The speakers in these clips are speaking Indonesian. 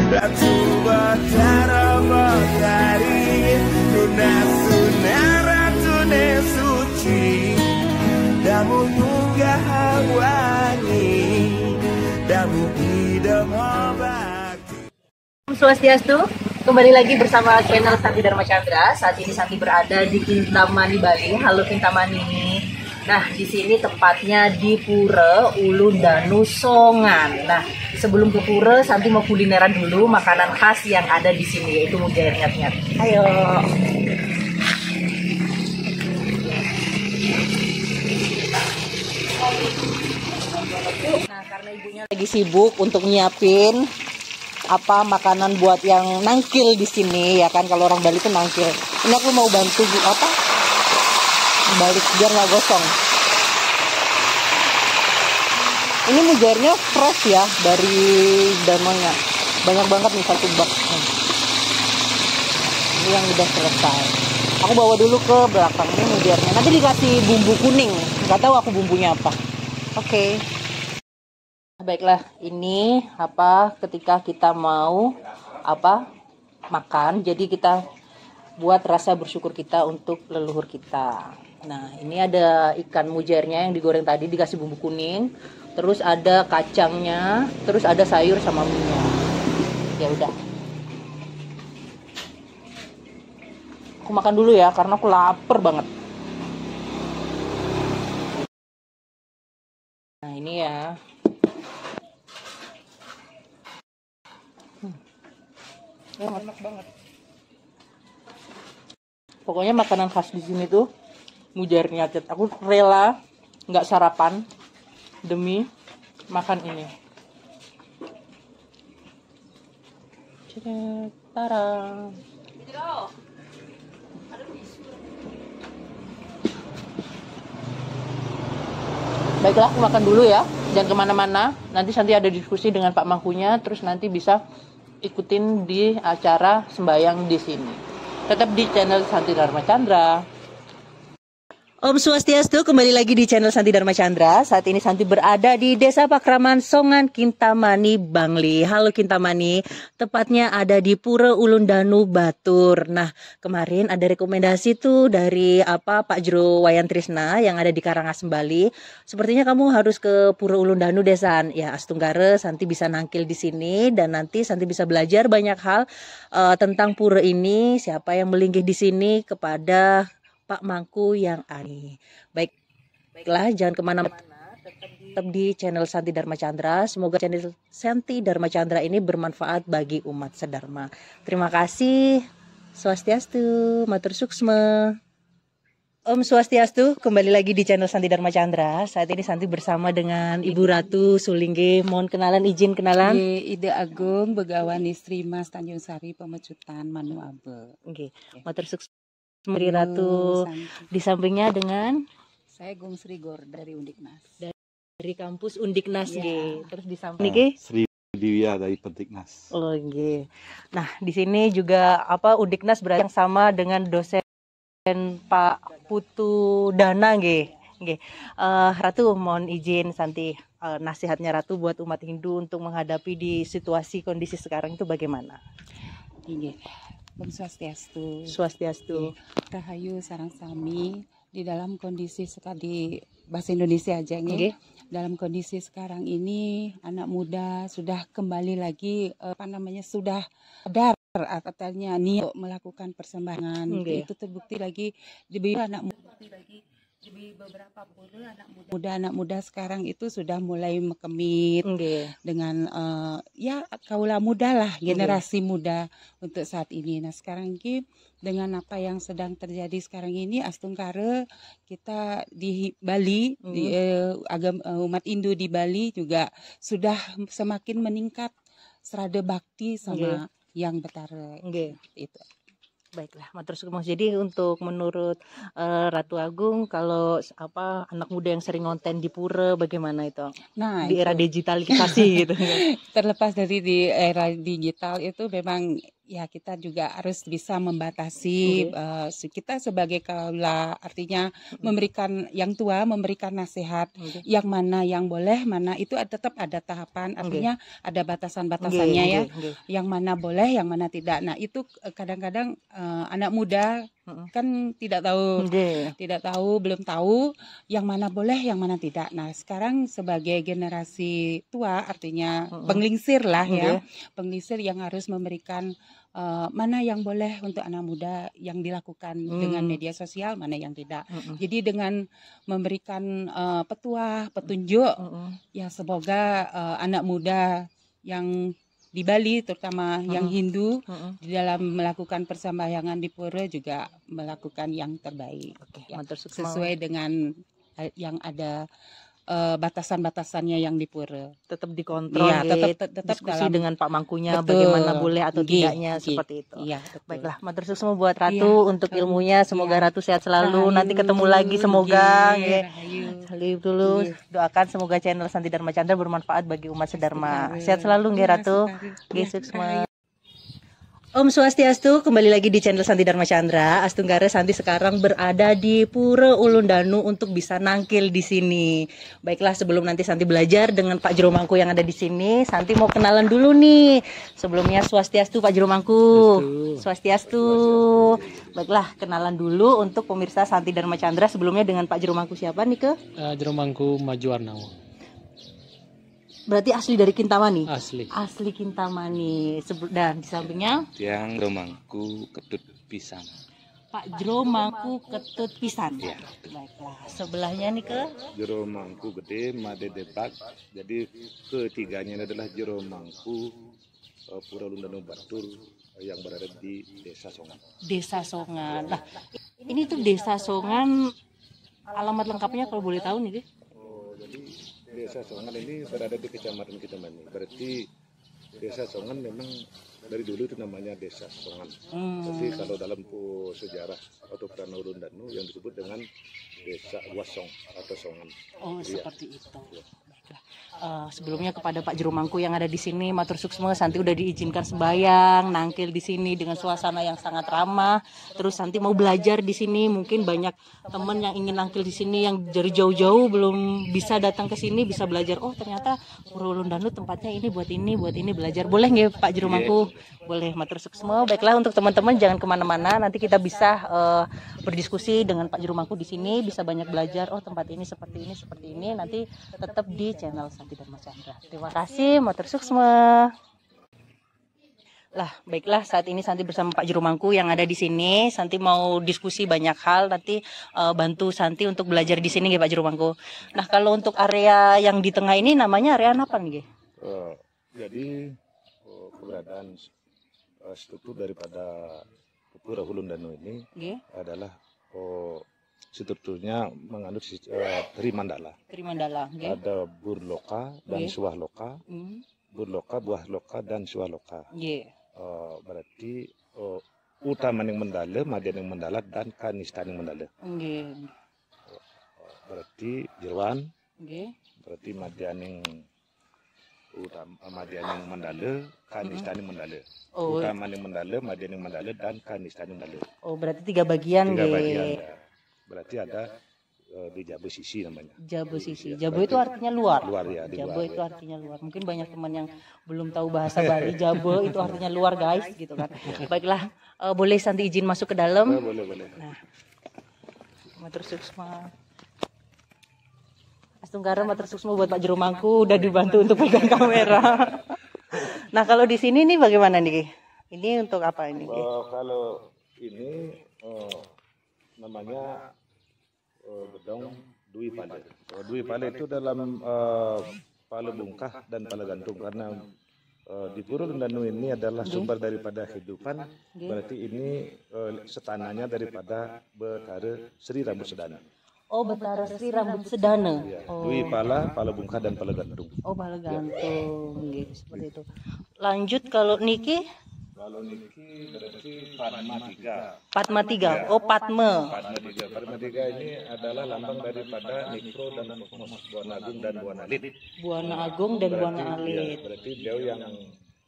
Ratu Batara Matahari, Nuna Ratu Nesuci, Damu Nuga Hawani, Damu Idam Abadi. Swastiastu, kembali lagi bersama channel Santi Dharma Chandra. Saat ini Santi berada di Kintamani, Bali. Halo Kintamani. Nah, di sini tepatnya di Pura Ulun Danu Songan. Nah, sebelum ke Pura, Santi mau kulineran dulu makanan khas yang ada di sini, yaitu mujair nyat-nyat. Ayo. Nah, karena ibunya lagi sibuk untuk nyiapin apa makanan buat yang nangkil di sini, ya kan, kalau orang Bali itu nangkil. Ini aku mau bantu apa balik biar nggak gosong. Ini mujairnya fresh ya dari danaunya, banyak banget nih, satu bak. Ini yang udah selesai. Aku bawa dulu ke belakang, ini mujairnya. Nanti dikasih bumbu kuning, nggak tahu aku bumbunya apa. Oke. Baiklah, ini apa ketika kita mau apa makan, jadi kita buat rasa bersyukur kita untuk leluhur kita. Nah, ini ada ikan mujairnya yang digoreng tadi, dikasih bumbu kuning, terus ada kacangnya, terus ada sayur sama minyak. Ya udah, aku makan dulu ya karena aku lapar banget. Nah, ini ya. Ya, enak banget. Pokoknya makanan khas di sini tuh mujair nyat. Aku rela nggak sarapan demi makan ini. Tara. Baiklah, aku makan dulu ya. Jangan kemana-mana. Nanti ada diskusi dengan Pak Mangkunya. Terus nanti bisa ikutin di acara sembayang di sini. Tetap di channel Santi Dharma Chandra. Om Swastiastu, kembali lagi di channel Santi Dharma Chandra. Saat ini Santi berada di Desa Pakraman Songan, Kintamani, Bangli. Halo Kintamani, tepatnya ada di Pura Ulun Danu Batur. Nah, kemarin ada rekomendasi tuh dari Pak Jero Wayan Trisna yang ada di Karangasem, Bali. Sepertinya kamu harus ke Pura Ulun Danu Desan. Ya, Astunggare, Santi bisa nangkil di sini dan nanti Santi bisa belajar banyak hal tentang pura ini, siapa yang melinggih di sini kepada Pak Mangku yang ani. Baiklah, jangan kemana-mana, tetap di channel Santi Dharma Chandra. Semoga channel Santi Dharma Chandra ini bermanfaat bagi umat sedharma. Terima kasih. Swastiastu, matur suksma. Om Swastiastu, kembali lagi di channel Santi Dharma Chandra. Saat ini Santi bersama dengan Ibu Ratu Sulingge. Mohon kenalan, izin kenalan. Ide Agung Begawan Istri Mas Tanjung Sari Pemecutan Manu Abe. Oke, matur suksma. Mari Ratu. Di sampingnya dengan saya Gung Sri Gor dari Undiknas. Dari kampus Undiknas ya. Terus di samping ini Sri Diwia dari Pentiknas. Oh nggih. Nah, di sini juga Undiknas berada sama dengan dosen Pak Putu Dana nggih. Nggih. Ratu mohon izin Santi nasihatnya Ratu buat umat Hindu untuk menghadapi di situasi kondisi sekarang itu bagaimana? Nggih. Om Swastiastu. Swastiastu. Rahayu sarang sami di dalam kondisi sekali bahasa Indonesia aja nih. Dalam kondisi sekarang ini anak muda sudah kembali lagi sudah sadar katanya niat melakukan persembahan. Itu terbukti lagi di anak muda di beberapa pura anak muda sekarang itu sudah mulai mekemit dengan kaula muda lah, generasi muda untuk saat ini. Nah, sekarang ini dengan apa yang sedang terjadi sekarang ini, Astunggare kita di Bali, umat Hindu di Bali juga sudah semakin meningkat serada bakti sama yang betara. Itu. Baiklah, matur suwun. Jadi untuk menurut Ratu Agung, kalau anak muda yang sering ngonten di pura bagaimana itu? Nah, di era digitalisasi gitu. Terlepas dari di era digital itu memang ya kita juga harus bisa membatasi kita sebagai kaula, artinya memberikan yang tua, memberikan nasihat yang mana yang boleh, mana itu tetap ada tahapan, artinya ada batasan-batasannya ya, yang mana boleh, yang mana tidak. Nah itu kadang-kadang anak muda kan tidak tahu, belum tahu yang mana boleh, yang mana tidak. Nah sekarang sebagai generasi tua, artinya penglingsir lah ya, penglingsir yang harus memberikan mana yang boleh untuk anak muda yang dilakukan dengan media sosial, mana yang tidak. Jadi dengan memberikan petunjuk, ya semoga anak muda yang di Bali, terutama yang Hindu, di dalam melakukan persembahyangan di pura juga melakukan yang terbaik, ya, sesuai dengan yang ada batasan-batasannya yang di pura. Tetap dikontrol, ya, tetap diskusi dalam, dengan Pak Mangkunya, betul, bagaimana boleh atau tidaknya seperti itu. Iya, baiklah, matur suksma buat Ratu untuk ilmunya, semoga Ratu sehat selalu. Nanti ketemu lagi semoga. Salib dulu, doakan semoga channel Santi Dharma Chandra bermanfaat bagi umat sedharma. Sehat selalu nggih Ratu. Nggih suksma. Om Swastiastu, kembali lagi di channel Santi Dharma Chandra. Astunggara Santi sekarang berada di Pura Ulun Danu untuk bisa nangkil di sini. Baiklah, sebelum nanti Santi belajar dengan Pak Jero Mangku yang ada di sini, Santi mau kenalan dulu nih. Sebelumnya Swastiastu Pak Jero Mangku. Swastiastu. Baiklah, kenalan dulu untuk pemirsa Santi Dharma Chandra. Sebelumnya dengan Pak Jero Mangku siapa nih ke? Jero Mangku Majuwarna. Berarti asli dari Kintamani? Asli Kintamani. Dan di sampingnya? Yang Romangku Ketut Pisang. Pak Jero Mangku Ketut Pisan. Ya. Baiklah. Sebelahnya nih ke? Jero Mangku Gede Made Depak. Jadi ketiganya adalah Jero Mangku Pura Ulun Danu Batur yang berada di Desa Songan. Desa Songan. Nah, ini tuh Desa Songan, alamat lengkapnya kalau boleh tahu nih, Jadi Desa Songan ini berada di Kecamatan Kintamani. Berarti Desa Songan memang dari dulu itu namanya Desa Songan. Jadi kalau dalam sejarah atau Purana Ulun Danu yang disebut dengan Desa Wasong atau Songan. Oh, seperti itu. Baiklah. Sebelumnya kepada Pak Jero Mangku yang ada di sini, matur suksma, Santi udah diizinkan sembahyang, nangkil di sini dengan suasana yang sangat ramah. Terus Santi mau belajar di sini, mungkin banyak teman yang ingin nangkil di sini yang dari jauh-jauh belum bisa datang ke sini, bisa belajar. Oh ternyata Pura Ulun Danu tempatnya ini buat ini belajar. Boleh nggak Pak Jero Mangku? Boleh, matur suksma. Baiklah, untuk teman-teman jangan kemana-mana, nanti kita bisa berdiskusi dengan Pak Jero Mangku di sini, bisa banyak belajar. Oh tempat ini seperti ini. Nanti tetap di channel Santi Dharma Chandra. Terima kasih, matur suksma. Lah, baiklah, saat ini Santi bersama Pak Jero Mangku yang ada di sini. Santi mau diskusi banyak hal, nanti bantu Santi untuk belajar di sini, Pak Jero Mangku. Nah, kalau untuk area yang di tengah ini namanya area apa nih? Jadi keberadaan struktur daripada Pura Ulun Danu ini adalah strukturnya menganut Trimandala. Ada Burloka dan Suahloka. Burloka, Buahloka dan Suahloka. Berarti utama yang mendala, madian yang mendala dan kanistan yang mendala. Berarti Jeruan. Berarti madian yang yang mendala, kanistan yang mendala. Utama yang mendala, madian yang mendala dan kanistan yang mendala. Oh, berarti 3 bagian. 3 bagian. Ya. Berarti ada di Jabu Sisi namanya. Jabu Sisi. Jabu itu artinya luar. Luar ya. Jabu itu artinya luar. Mungkin banyak teman yang belum tahu bahasa Bali. Jabu itu artinya luar, guys, gitu kan. Baiklah, boleh Santi izin masuk ke dalam? Boleh. Nah, matur suksma. Astunggara matur suksma buat Pak Jero Mangku, udah dibantu untuk pegang kamera. Nah, kalau di sini nih bagaimana nih? Ini untuk apa ini? Kalau ini namanya gedong Dwi Pale. Dwi Pale itu dalam Pale Bungkah dan Pale Gantung, karena di Pura Ulun Danu ini adalah sumber daripada kehidupan. Berarti ini setananya daripada Betara Sri Rambut Sedana. Oh, Betara Sri Rambut Sedana. Ya. Dwi Pala, Pale Bungkah dan Pale Gantung. Oh, Pale Gantung, gitu, seperti itu. Lanjut kalau Niki? Kalau Niki berarti Padma 3. Padma 3. Oh, Padma. Padma 3 ini adalah lambang daripada Nikro dan Kosmos, Buana Agung dan Buana Alit. Buana Agung dan Buana Alit. Ya, berarti beliau yang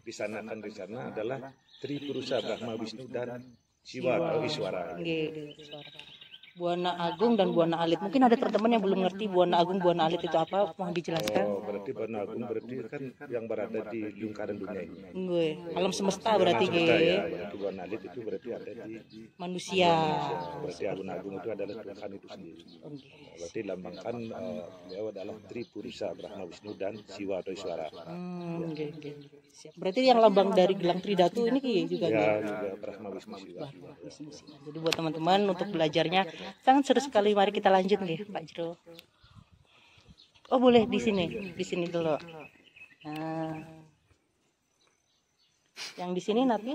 disanakan di sana adalah Tripurusa, Brahma, Wisnu dan Siwa atau Iswara. Nggih, Iswara. Buana Agung dan Buana Alit. Mungkin ada teman-teman yang belum ngerti Buana Agung, Buana Alit itu apa? Mohon dijelaskan. Oh, berarti Buana Agung berarti kan yang berada di lingkaran dunia ini. Nggih, alam semesta berarti Semesta, nggih. ya. Berarti Buana Alit itu berarti ada di Manusia. Berarti Buana Agung itu adalah Tuhan itu sendiri. Berarti lambangkan beliau adalah Tripurusa, Brahma, Wisnu dan Siwa atau Iswara. Nggih, nggih. Siap. Berarti yang lambang dari gelang Tridatu ini juga Ya, nggih. juga Brahma, Wisnu, Siwa. Jadi buat teman-teman untuk belajarnya sangat seru sekali. Mari kita lanjut nih, Pak Jero. Oh boleh di sini dulu. Nah, yang di sini Nabi?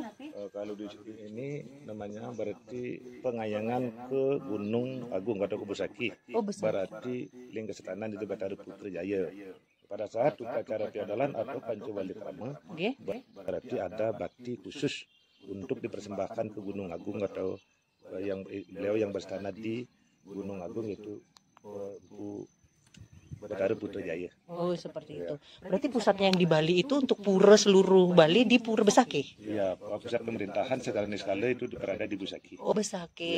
Kalau di sini namanya berarti pengayangan ke Gunung Agung atau ke Busaki. Oh besar. Berarti Lingga Setanan itu Batara Putra Jaya. Pada saat upacara feodalan atau Pancawalikrama, Oke. berarti ada bakti khusus untuk dipersembahkan ke Gunung Agung atau yang beliau yang berstana di Gunung Agung itu Batara Putra Jaya. Oh seperti itu. Berarti pusatnya yang di Bali itu untuk pura seluruh Bali di Pura Besaki. Ya, pusat pemerintahan secara skala itu berada di Busaki. Oh Besaki.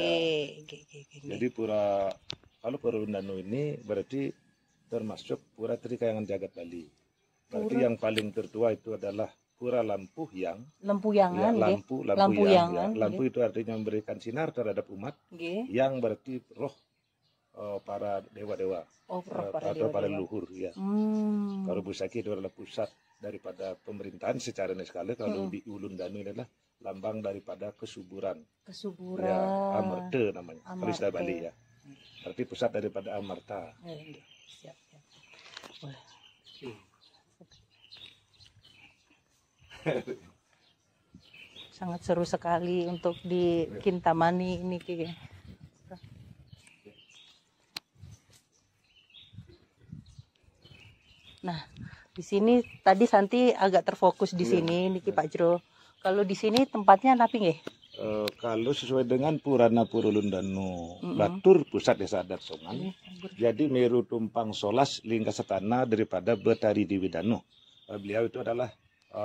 Jadi kalau Pura Lundanu ini berarti termasuk Pura Trikayangan Jagat Bali. Berarti yang paling tertua itu adalah Pura Lampuhyang. Lempuyangan. Ya, nggih. Lampuyangan. Lampuyangan, Ya. Lampu itu artinya memberikan sinar terhadap umat. Nggih. Yang berarti roh para dewa-dewa Oh para atau para dewa-dewa. leluhur. Ya. Hmm. Kalau Busaki itu adalah pusat daripada pemerintahan secara nasional. Kalau di Ulundanu ini adalah lambang daripada kesuburan. Kesuburan. Ya, Amarta namanya. Kalau istilah Amarta. Bali ya. Berarti pusat daripada Amarta. Nggih. Siap. Wah. Sangat seru sekali untuk di Kintamani ini Ki. Nah, di sini tadi Santi agak terfokus di sini niki Pak Jero. Kalau di sini tempatnya napi nggih? Kalau sesuai dengan Purana Purulundanu Batur pusat desa adat Songan, jadi Meru Tumpang Solas Lingga Setana daripada Betari Diwidanu. Beliau itu adalah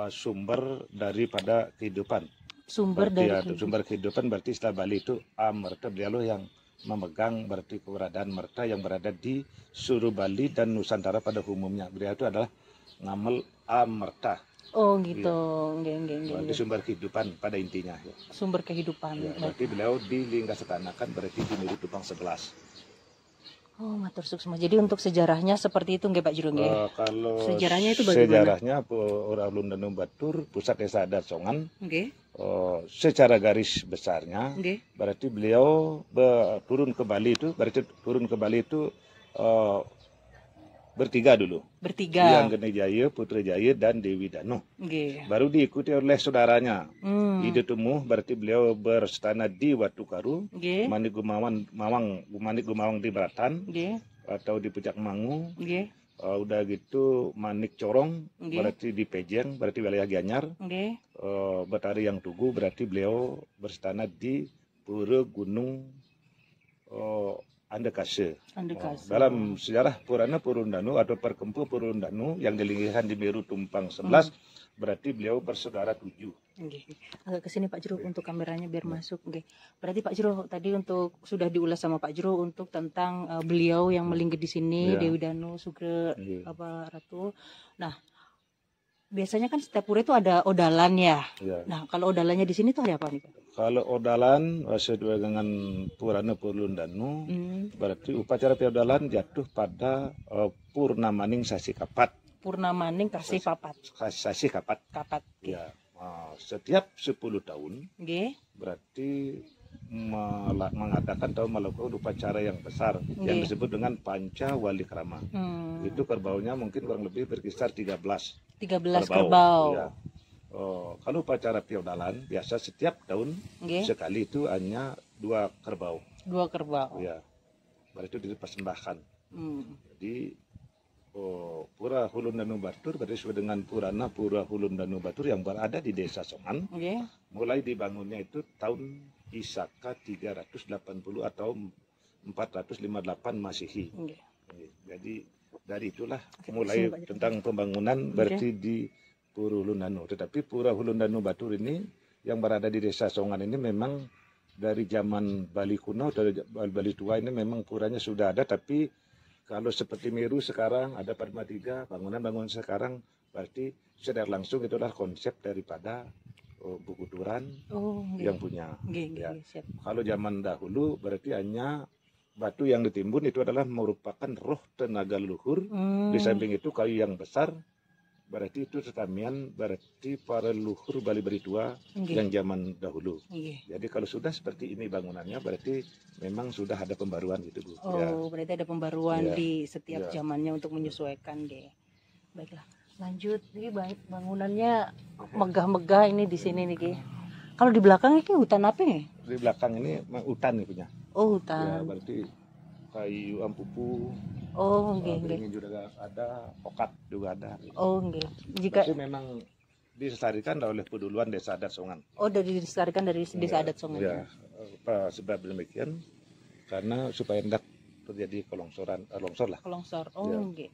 sumber daripada kehidupan. Sumber Berarti, dari sumber kehidupan berarti istilah Bali itu Amarta, beliau yang memegang berarti keberadaan Merta yang berada di seluruh Bali dan Nusantara pada umumnya. Beliau itu adalah ngamel Amarta. Oh gitu, nggih. Berarti sumber kehidupan pada intinya. Ya. Sumber kehidupan. Ya, berarti beliau di Lingga Setanakan berarti di Meru Tumpang 11. Oh, matur suksma. Jadi untuk sejarahnya seperti itu nggih Pak Jero nggih? Kalau Sejarahnya itu bagaimana? Sejarahnya orang Lundanu Batur pusat desa adat Songan. Nggih. Secara garis besarnya Nggih. berarti beliau turun ke Bali itu bertiga dulu. Bertiga. Yang Genejaya, Putra Jaya dan Dewi Danu. Nggih. Baru diikuti oleh saudaranya. Hmm. Ide Tumuh berarti beliau berstana di Watu Karu. Nggih. Manik Gumawang di Beratan Nggih. atau di Puncak Mangu. Nggih. Udah gitu Manik Corong Nggih. berarti di Pejeng berarti wilayah Gianyar. Nggih. Betari yang Tugu berarti beliau berstana di Pura Gunung Andekase. Andekase. Dalam sejarah Purana Purundanu atau Perkempu Purundanu yang dilinggihan di Meru Tumpang 11 berarti beliau bersaudara 7. Nggih. Agak ke sini Pak Jero untuk kameranya biar masuk nggih. Berarti Pak Jero tadi untuk sudah diulas sama Pak Jero untuk tentang beliau yang melinggih di sini, Iya. Dewi Danu, Sugeng Iya. Ratu. Nah, biasanya kan setiap pura itu ada odalan ya. Ya. Nah, kalau odalannya di sini tuh ada apa nih Pak? Kalau odalan sesuai dengan Purana Purundanu berarti upacara feodalan jatuh pada Purnamaning Sasi Kapat. Purnamaning kasih papat. Sasi Kapat. Kapat. Ya. Setiap 10 tahun Nggih. berarti mengadakan atau melakukan upacara yang besar yang Nggih. disebut dengan Panca Walikrama. Itu kerbaunya mungkin kurang lebih berkisar 13 kerbau. Ya. Kalau upacara feodalan biasa setiap tahun Nggih. sekali itu hanya 2 kerbau. 2 kerbau. Ya. Berarti itu dipersembahkan. Hmm. Jadi Pura Hulundanu Batur berarti sesuai dengan Purana Pura Hulundanu Batur yang berada di Desa Songan. Nggih. Mulai dibangunnya itu tahun Isaka 380 atau 458 Masehi. Nggih. Jadi dari itulah Oke, mulai sini, Pak Jero. tentang pembangunan berarti di Pura Ulun Danu. Tetapi Pura Ulun Danu Batur ini yang berada di Desa Songan ini memang dari zaman Bali kuno, dari Bali tua ini memang puranya sudah ada, tapi kalau seperti Meru sekarang ada Padma 3, bangunan-bangunan sekarang berarti secara langsung itu adalah konsep daripada Buku Turan yang punya. Ya. Siap. Kalau zaman dahulu berarti hanya batu yang ditimbun itu adalah merupakan roh tenaga leluhur. Di samping itu kayu yang besar, berarti itu tetamian, berarti para leluhur Bali Tua yang zaman dahulu. Jadi kalau sudah seperti ini bangunannya, berarti memang sudah ada pembaruan gitu Bu. Berarti ada pembaruan di setiap zamannya untuk menyesuaikan Baiklah, lanjut. Ini bangunannya megah-megah ini di sini nih Ki. Kalau di belakang ini hutan apa nih? Di belakang ini hutan nih punya. Oh, Ya, hutan. berarti kayu ampupu. Nggih. Beringin juga ada, pokat juga ada. Nggih. Jika Berarti memang dilestarikan oleh peduluan Desa Adat Songan. dilestarikan dari Desa Adat Songan. Ya, sebab demikian karena supaya tidak terjadi longsor lah. Longsor. Ya. Nggih.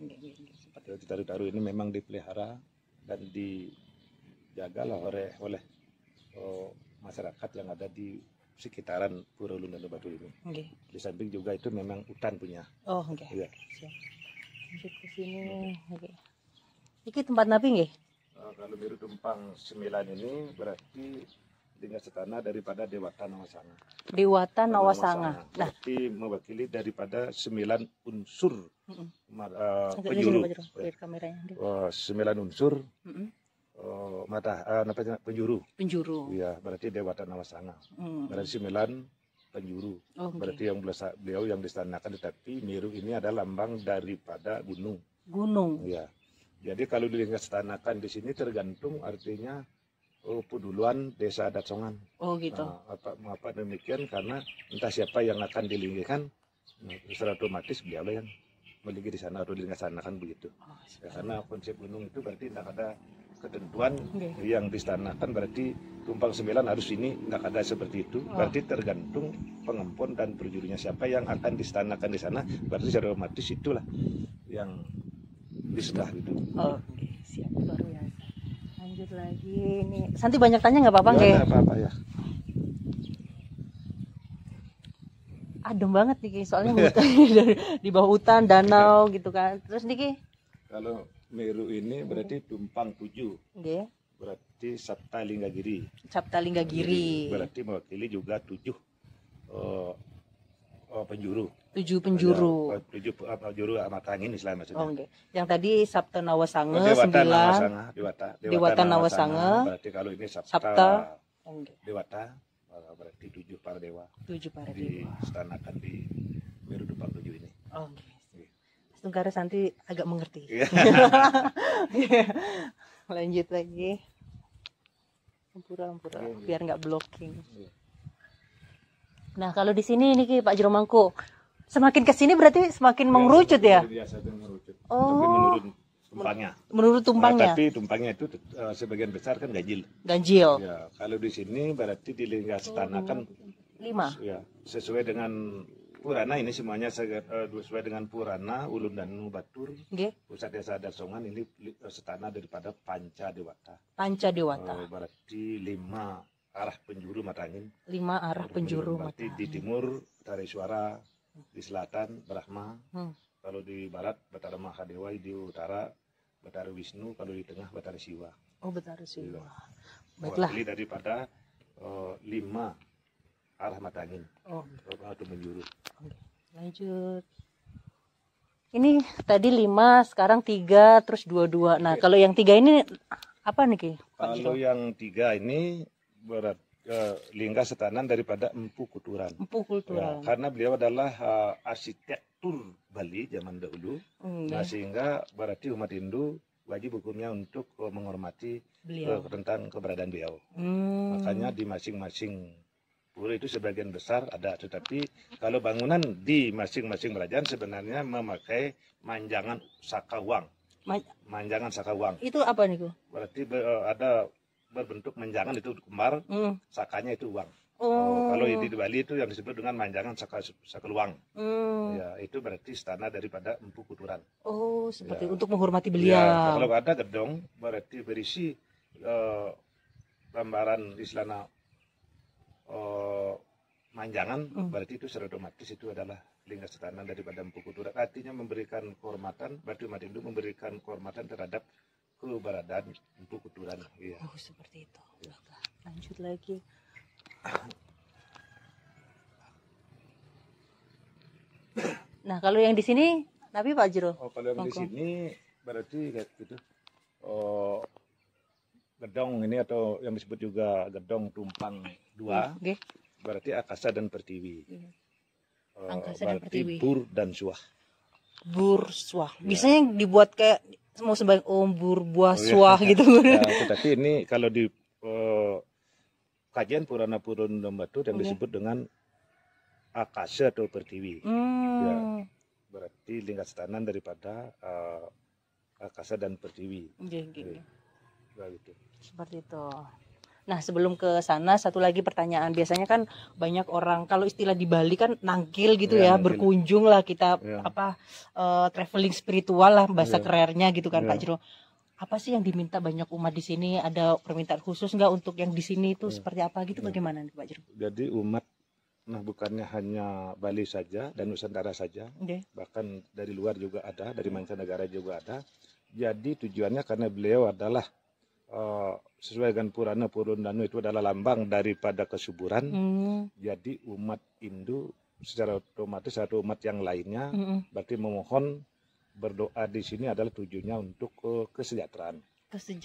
Jadi taru-taru ini memang dipelihara dan dijaga lah oleh masyarakat yang ada di sekitaran Pura Ulun Danu Batur ini. Nggih. Di samping juga itu memang hutan punya. Nggih. Iya. Siap. Lanjut ke sini. Nggih. Iki tempat napi nggih? Kalau Meru Tumpang 9 ini berarti dengan setana daripada Dewata Nawasanga. Dewata Nawasanga. Nah, berarti mewakili daripada 9 unsur agak penjuru. di sini, Pak Jero, lihat kameranya. 9 unsur penjuru. Penjuru. Iya, berarti Dewata Nawasanga. Berarti 9 penjuru. Berarti yang beliau yang distanakan, tetapi Meru ini adalah lambang daripada gunung. Gunung. Iya. Jadi kalau dilingkastanakan di sini tergantung artinya peduluan Desa Adat Songan. Gitu. Mengapa demikian? Karena entah siapa yang akan dilinggikan, secara otomatis beliau yang melinggi di sana atau dilingkastanakan begitu. Ya, karena konsep gunung itu berarti tidak ada ketentuan yang distanakan, berarti Tumpang 9 harus ini, tidak ada seperti itu. Berarti tergantung pengempon dan perjurunya siapa yang akan distanakan di sana, berarti secara otomatis itulah yang disedah gitu. Siap, luar biasa. Lanjut lagi nih. Santi banyak tanya nggak apa-apa nggih? Nggak apa-apa ya. Adem banget nih Ki, soalnya hutan di bawah hutan, danau gitu kan. Terus nih Ki? Kalau Meru ini berarti Tumpang 7. Nggih. Berarti Sapta Linggagiri. Sapta Linggagiri. Berarti mewakili juga 7 penjuru. 7 penjuru. 7 penjuru amat angin istilahnya maksudnya. Nggih. Yang tadi Sapta Nawasanga 9. Dewata Nawasanga. Berarti kalau ini Sabta. Dewata berarti 7 para dewa. 7 para dewa. Distanakan di Meru Tumpang 7 ini. Tungkara Santi agak mengerti. Lanjut lagi. Ampura biar nggak blocking. Nah, kalau di sini nih Pak Jero Mangku, semakin ke sini berarti semakin mengerucut ya? Biasa mengerucut. Menurun tumpangnya. Menurut tumpangnya. Tapi tumpangnya itu sebagian besar kan ganjil. Ganjil. Ya, kalau di sini berarti dilingkastanakan 5. Ya, sesuai dengan Purana ini semuanya sesuai dengan Purana Ulun Danu Batur. Pusat Desa Adat Songan ini setana daripada Panca Dewata. Panca Dewata. Berarti 5 arah penjuru mata angin. 5 arah penjuru mata angin. Berarti di timur Batara Suara, di selatan Brahma. Kalau di barat Batara Mahadewa, di utara Batara Wisnu, kalau di tengah Batara Siwa. Batara Siwa. Baiklah. Mewakili daripada 5 arah mata angin atau menjuru. Lanjut. Ini tadi 5, sekarang 3, terus 22. Nah, kalau yang 3 ini apa nih Ki? Kalau yang 3 ini berat lingga setanan daripada Empu Kuturan. Empu Kuturan. Ya, karena beliau adalah arsitektur Bali zaman dahulu. Nah, sehingga berarti umat Hindu wajib hukumnya untuk menghormati tentang keberadaan beliau. Makanya di masing-masing pura itu sebagian besar ada, tetapi kalau bangunan di masing-masing kerajaan sebenarnya memakai manjangan sakawang. Manjangan sakawang. Itu apa nih, Bu? Berarti ada berbentuk manjangan itu kembar, sakanya itu uang. Kalau di Bali itu yang disebut dengan manjangan sakeluang. Ya, itu berarti istana daripada Empu Kuturan. Oh, seperti Ya. untuk menghormati Ya, beliau. kalau ada gedong berarti berisi gambaran istana manjangan, berarti itu secara otomatis itu adalah lingga istana daripada Empu Kuturan. Artinya memberikan kehormatan, berarti umat Hindu memberikan kehormatan terhadap keberadaan Empu Kuturan. Iya. Oh, seperti itu. Baiklah, lanjut lagi. Nah, kalau yang di sini Nabi Pak Jero. Oh, kalau yang di sini berarti kayak gitu. Oh, gedong ini atau yang disebut juga gedong tumpang dua, Oke. berarti akasa dan pertiwi. Angkasa dan Berarti pertiwi. bur dan suah. Burswah. Biasanya dibuat kayak mau sembahyang bur buah Oh, iya. suah gitu. Ya, tetapi ini kalau di kajian Purana Purana Batu yang disebut dengan akasa atau pertiwi. Ya, berarti lingga setanan daripada akasa dan pertiwi. Oke. Begitu. Seperti itu. Nah, sebelum ke sana satu lagi pertanyaan. Biasanya kan banyak orang kalau istilah di Bali kan nangkil gitu Ya, ya, nangkil. berkunjung lah kita Ya. traveling spiritual lah bahasa Ya. kerennya gitu kan Ya. Pak Jero. Apa sih yang diminta banyak umat di sini? Ada permintaan khusus nggak untuk yang di sini itu seperti apa gitu? Bagaimana nih Pak Jero? Jadi umat, nah bukannya hanya Bali saja dan Nusantara saja, Oke. bahkan dari luar juga ada, dari mancanegara juga ada. Jadi tujuannya karena beliau adalah sesuai dengan Purana Purundanu itu adalah lambang daripada kesuburan. Jadi umat Hindu secara otomatis atau umat yang lainnya berarti memohon berdoa di sini adalah tujuannya untuk kesejahteraan.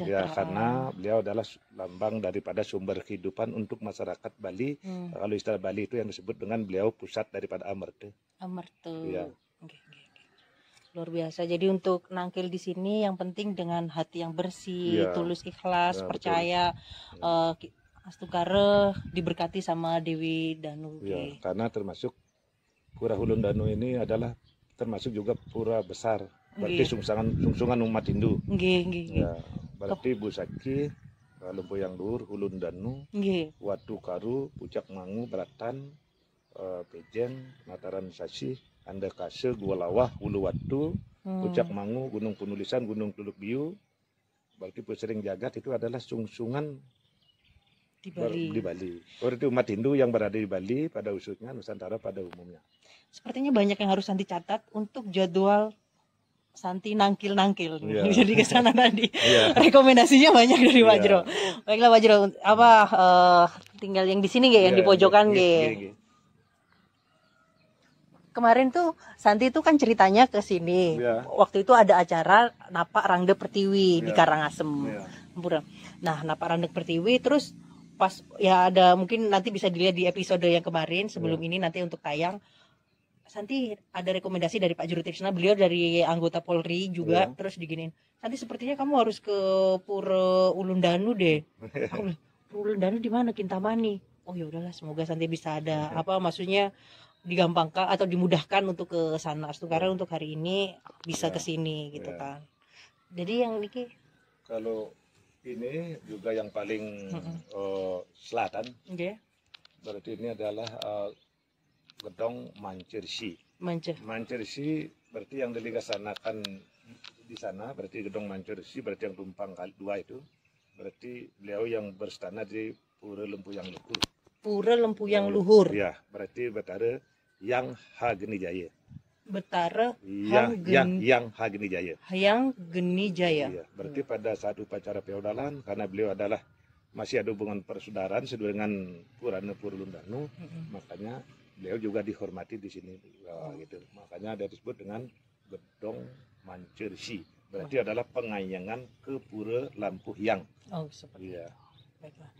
Ya, karena beliau adalah lambang daripada sumber kehidupan untuk masyarakat Bali. Kalau istilah Bali itu yang disebut dengan beliau pusat daripada Amarta. Amarta. Iya. Oke. Luar biasa. Jadi untuk nangkil di sini yang penting dengan hati yang bersih, Iya. tulus, ikhlas, Ya, percaya. Astugara diberkati sama Dewi Danu. Ya, karena termasuk Pura Hulun Danu ini adalah termasuk juga pura besar. Berarti sungsungan umat Hindu. Ya, berarti Busaki, Lempuyang Dur, Hulun Danu, Watu Karu, Pucak Mangu, Beratan, Pejeng, Mataran Sasi, Anda Kase, Gua Lawah, Hulu Watu, Pucak Mangu, Gunung Penulisan, Gunung Teluk Biu. Berarti Pusering Jagat itu adalah sungsungan Di Bali. di Bali. Berarti umat Hindu yang berada di Bali pada khususnya, Nusantara pada umumnya. Sepertinya banyak yang harus Santi catat untuk jadwal Santi nangkil-nangkil. Iya. Jadi ke sana tadi. Iya. Rekomendasinya banyak dari Pak Iya. Jero. Baiklah Pak Jero, tinggal yang di sini nggih, yang di pojokan nggih. Kemarin tuh Santi itu kan ceritanya ke sini. Iya. Waktu itu ada acara Napak Rangde Pertiwi di Iya. Karangasem. Iya. Sempurna. Nah, Napak Rangde Pertiwi terus pas ya ada mungkin nanti bisa dilihat di episode yang kemarin sebelum ini nanti untuk tayang. Santi ada rekomendasi dari Pak Juru Tiksna, beliau dari anggota Polri juga, terus diginin. Santi sepertinya kamu harus ke Pura Ulun Danu deh. Aku bilang, Pura Ulun Danu di mana? Kintamani. Oh ya udahlah, semoga Santi bisa ada maksudnya digampangkan atau dimudahkan untuk ke sana. Astugara untuk hari ini bisa ke sini gitu kan. Jadi yang Niki Kalau ini juga yang paling selatan, berarti ini adalah gedong Mancersi. Mancersi berarti yang dilaksanakan di sana, berarti gedong Mancersi berarti yang tumpang dua itu, berarti beliau yang berstana di Pura Lempuyang Luhur. Pura Lempuyang Luhur. Ya, berarti Betara yang Hageni Jaya. Betara yang Hageni Jaya. Hayang Geni Jaya. Iya, berarti pada saat upacara feodalan, karena beliau adalah masih ada hubungan persaudaraan sesuai dengan Purana Purulundanu, makanya beliau juga dihormati di sini, gitu. Makanya ada disebut dengan gedong Mancersi. Berarti adalah pengayangan ke Pura Lampuhyang. Oh, seperti Iya. Baiklah.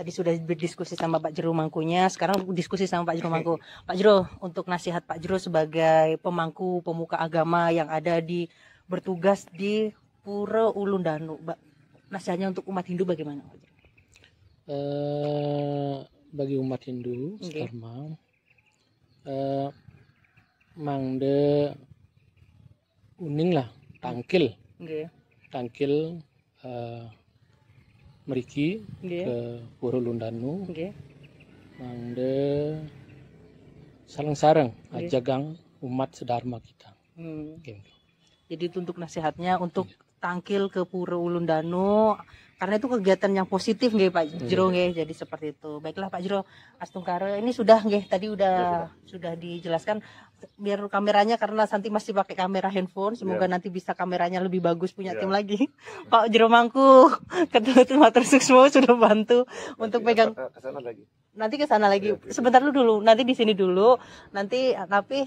Tadi sudah berdiskusi sama Pak Jero Mangkunya, sekarang diskusi sama Pak Jero Mangku. Pak Jero, untuk nasihat Pak Jero sebagai pemangku pemuka agama yang ada bertugas di Pura Ulun Danu, nasihatnya untuk umat Hindu bagaimana, Pak Jero? Bagi umat Hindu sekarang mangde uning lah tangkil meriki ke Pura Ulun Danu Mangde sareng-sareng ajagang umat sedharma kita. Oke. Jadi itu untuk nasihatnya untuk tangkil ke Pura Ulun Danu, karena itu kegiatan yang positif nggih Pak Jero nggih. Jadi seperti itu. Baiklah Pak Jero Astungkare, ini sudah nggih tadi sudah dijelaskan biar kameranya, karena nanti masih pakai kamera handphone, semoga nanti bisa kameranya lebih bagus, punya tim lagi. Pak Jero Mangku, Ketua Tim Matur Suksmo sudah bantu untuk pegang Kesana lagi. nanti ke sana lagi. Sebentar dulu, nanti di sini dulu. Nanti tapi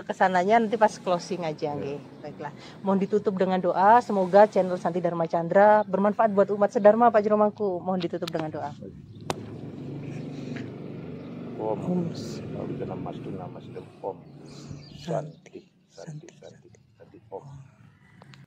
kesananya nanti pas closing aja nggih. Baiklah. Mohon ditutup dengan doa, semoga channel Santi Dharma Chandra bermanfaat buat umat sedharma Pak Jero Mangku. Mohon ditutup dengan doa. Om Om Santi Santi Santi Om